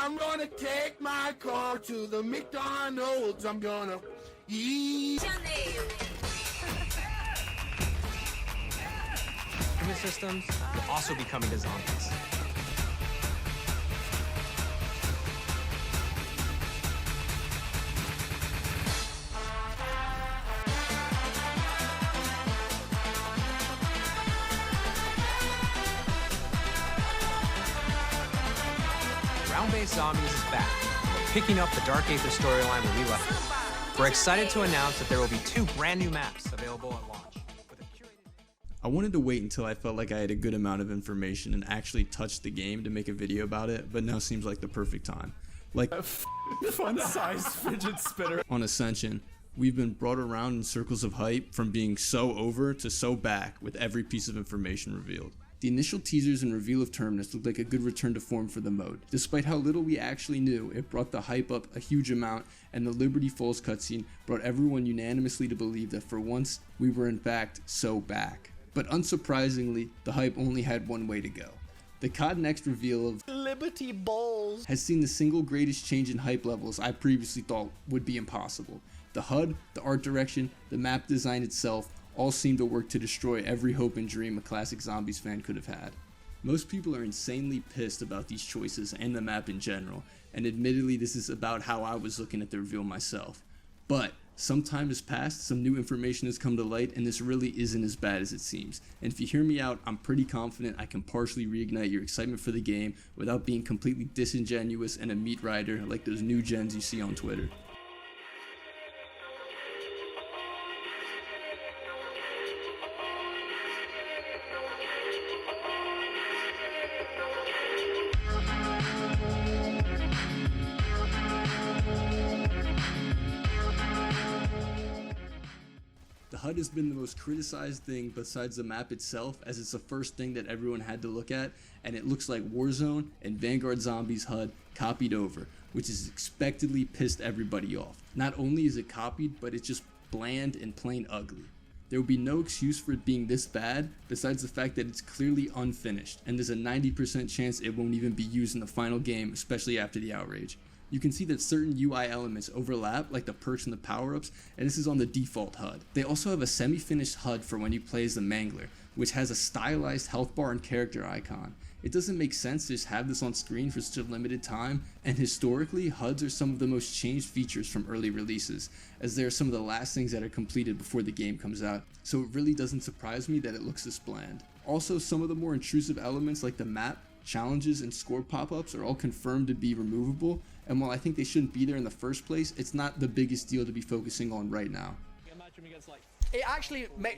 I'm gonna take my car to the McDonald's. I'm gonna eat. Janeiro. Human systems will also be coming to zombies. Round-based zombies is back. We're picking up the Dark Aether storyline where we left it. We're excited to announce that there will be 2 brand new maps available at launch. I wanted to wait until I felt like I had a good amount of information and actually touched the game to make a video about it, but now seems like the perfect time. Like fun-sized fidget spinner. On Ascension, we've been brought around in circles of hype from being so over to so back with every piece of information revealed. The initial teasers and reveal of Terminus looked like a good return to form for the mode. Despite how little we actually knew, it brought the hype up a huge amount, and the Liberty Falls cutscene brought everyone unanimously to believe that for once, we were in fact so back. But unsurprisingly, the hype only had one way to go. The COD Next reveal of Liberty Balls has seen the single greatest change in hype levels I previously thought would be impossible. The HUD, the art direction, the map design itself, all seem to work to destroy every hope and dream a classic Zombies fan could have had. Most people are insanely pissed about these choices and the map in general, and admittedly this is about how I was looking at the reveal myself. But some time has passed, some new information has come to light, and this really isn't as bad as it seems. And if you hear me out, I'm pretty confident I can partially reignite your excitement for the game without being completely disingenuous and a meat rider like those new gens you see on Twitter. The HUD has been the most criticized thing besides the map itself, as it's the first thing that everyone had to look at, and it looks like Warzone and Vanguard Zombies HUD copied over, which has expectedly pissed everybody off. Not only is it copied, but it's just bland and plain ugly. There will be no excuse for it being this bad, besides the fact that it's clearly unfinished, and there's a 90% chance it won't even be used in the final game, especially after the outrage. You can see that certain UI elements overlap, like the perks and the power-ups, and this is on the default HUD. They also have a semi-finished HUD for when you play as the Mangler, which has a stylized health bar and character icon. It doesn't make sense to just have this on screen for such a limited time, and historically, HUDs are some of the most changed features from early releases, as they are some of the last things that are completed before the game comes out, so it really doesn't surprise me that it looks this bland. Also, some of the more intrusive elements like the map, challenges, and score pop-ups are all confirmed to be removable, and while I think they shouldn't be there in the first place, it's not the biggest deal to be focusing on right now.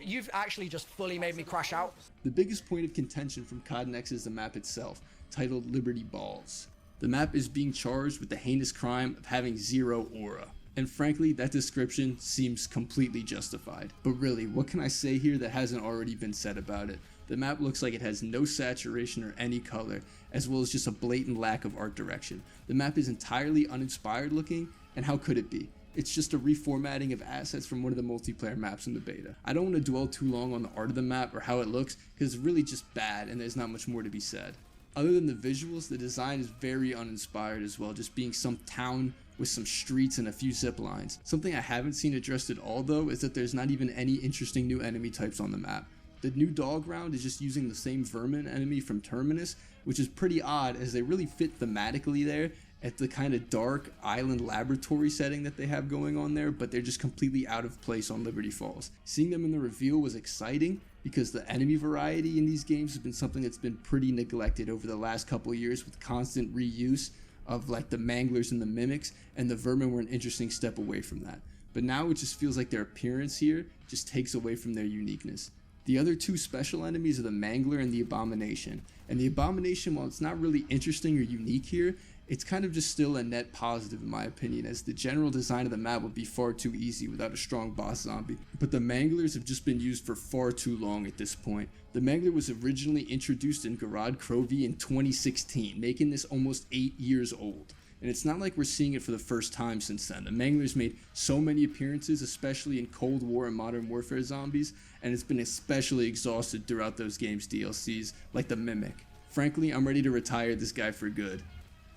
You've actually just fully made me crash out. The biggest point of contention from COD Next is the map itself, titled Liberty Balls. The map is being charged with the heinous crime of having zero aura. And frankly, that description seems completely justified. But really, what can I say here that hasn't already been said about it? The map looks like it has no saturation or any color, as well as just a blatant lack of art direction. The map is entirely uninspired looking, and how could it be? It's just a reformatting of assets from one of the multiplayer maps in the beta. I don't want to dwell too long on the art of the map or how it looks, because it's really just bad and there's not much more to be said. Other than the visuals, the design is very uninspired as well, just being some town with some streets and a few zip lines. Something I haven't seen addressed at all though is that there's not even any interesting new enemy types on the map. The new dog round is just using the same vermin enemy from Terminus, which is pretty odd as they really fit thematically there at the kind of dark island laboratory setting that they have going on there, but they're just completely out of place on Liberty Falls. Seeing them in the reveal was exciting because the enemy variety in these games has been something that's been pretty neglected over the last couple of years, with constant reuse of like the Manglers and the Mimics, and the Vermin were an interesting step away from that. But now it just feels like their appearance here just takes away from their uniqueness. The other two special enemies are the Mangler and the Abomination. And the Abomination, while it's not really interesting or unique here, it's kind of just still a net positive in my opinion, as the general design of the map would be far too easy without a strong boss zombie. But the Manglers have just been used for far too long at this point. The Mangler was originally introduced in Garad Krovi in 2016, making this almost 8 years old. And it's not like we're seeing it for the first time since then. The Manglers made so many appearances, especially in Cold War and Modern Warfare zombies, and it's been especially exhausted throughout those games' DLCs, like the Mimic. Frankly, I'm ready to retire this guy for good.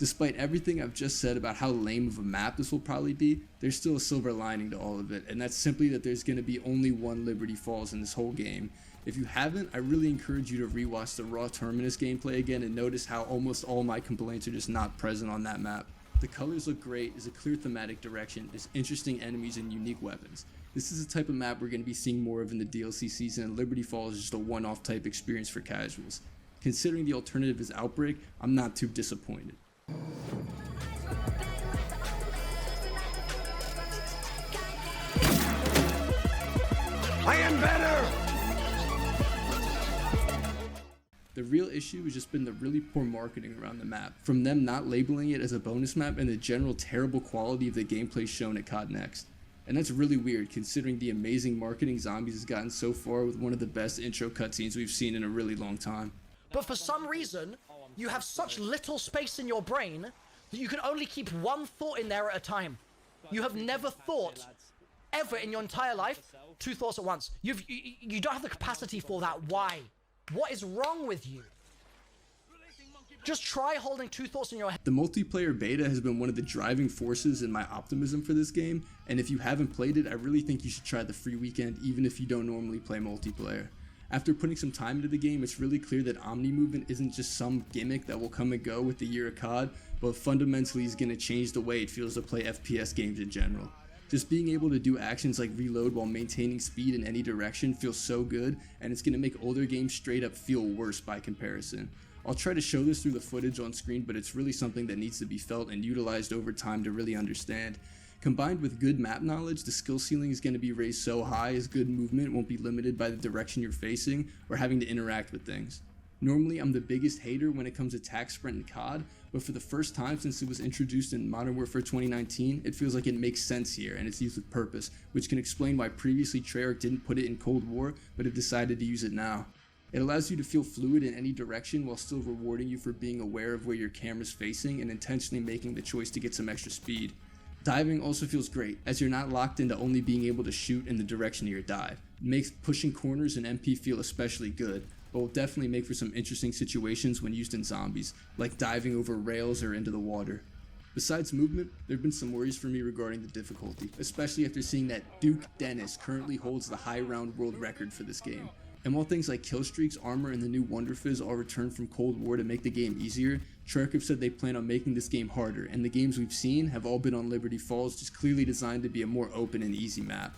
Despite everything I've just said about how lame of a map this will probably be, there's still a silver lining to all of it, and that's simply that there's going to be only one Liberty Falls in this whole game. If you haven't, I really encourage you to rewatch the raw Terminus gameplay again and notice how almost all my complaints are just not present on that map. The colors look great, there's a clear thematic direction, there's interesting enemies and unique weapons. This is the type of map we're going to be seeing more of in the DLC season, and Liberty Falls is just a one-off type experience for casuals. Considering the alternative is Outbreak, I'm not too disappointed. I am better! The real issue has just been the really poor marketing around the map, from them not labeling it as a bonus map and the general terrible quality of the gameplay shown at COD Next. And that's really weird considering the amazing marketing Zombies has gotten so far with one of the best intro cutscenes we've seen in a really long time. But for some reason, you have such little space in your brain that you can only keep one thought in there at a time. You have never thought, ever in your entire life, two thoughts at once. You don't have the capacity for that. Why? What is wrong with you? Just try holding two thoughts in your head. The multiplayer beta has been one of the driving forces in my optimism for this game, and if you haven't played it, I really think you should try the free weekend even if you don't normally play multiplayer. After putting some time into the game, it's really clear that Omni Movement isn't just some gimmick that will come and go with the year of COD, but fundamentally is going to change the way it feels to play FPS games in general. Just being able to do actions like reload while maintaining speed in any direction feels so good, and it's going to make older games straight up feel worse by comparison. I'll try to show this through the footage on screen, but it's really something that needs to be felt and utilized over time to really understand. Combined with good map knowledge, the skill ceiling is going to be raised so high as good movement won't be limited by the direction you're facing or having to interact with things. Normally, I'm the biggest hater when it comes to attack sprint in COD, but for the first time since it was introduced in Modern Warfare 2019, it feels like it makes sense here and it's used with purpose, which can explain why previously Treyarch didn't put it in Cold War, but have decided to use it now. It allows you to feel fluid in any direction while still rewarding you for being aware of where your camera's facing and intentionally making the choice to get some extra speed. Diving also feels great, as you're not locked into only being able to shoot in the direction of your dive. It makes pushing corners in MP feel especially good, but will definitely make for some interesting situations when used in zombies, like diving over rails or into the water. Besides movement, there have been some worries for me regarding the difficulty, especially after seeing that Duke Dennis currently holds the high round world record for this game. And while things like kill streaks, armor, and the new Wonder Fizz all returned from Cold War to make the game easier, Treyarch have said they plan on making this game harder, and the games we've seen have all been on Liberty Falls, just clearly designed to be a more open and easy map.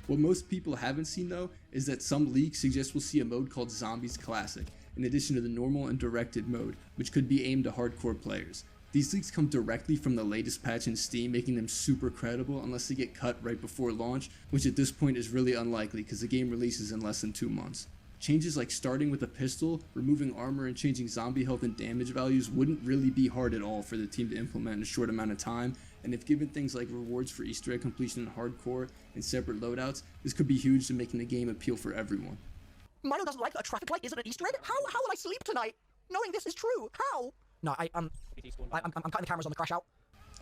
What most people haven't seen though, is that some leaks suggest we'll see a mode called Zombies Classic, in addition to the normal and directed mode, which could be aimed to hardcore players. These leaks come directly from the latest patch in Steam, making them super credible unless they get cut right before launch, which at this point is really unlikely because the game releases in less than 2 months. Changes like starting with a pistol, removing armor, and changing zombie health and damage values wouldn't really be hard at all for the team to implement in a short amount of time, and if given things like rewards for Easter egg completion in hardcore and separate loadouts, this could be huge to making the game appeal for everyone. Milo doesn't like that a traffic light isn't an Easter egg? How will I sleep tonight, knowing this is true? How? No, I'm cutting the cameras on the crash out.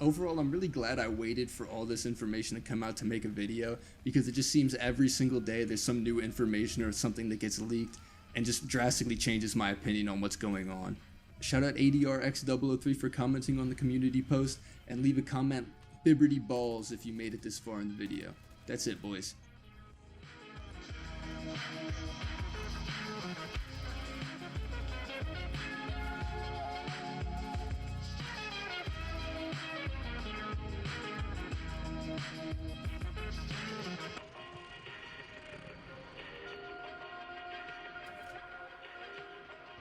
Overall, I'm really glad I waited for all this information to come out to make a video, because it just seems every single day there's some new information or something that gets leaked and just drastically changes my opinion on what's going on. Shout out ADRX003 for commenting on the community post, and leave a comment Liberty Balls if you made it this far in the video. That's it, boys.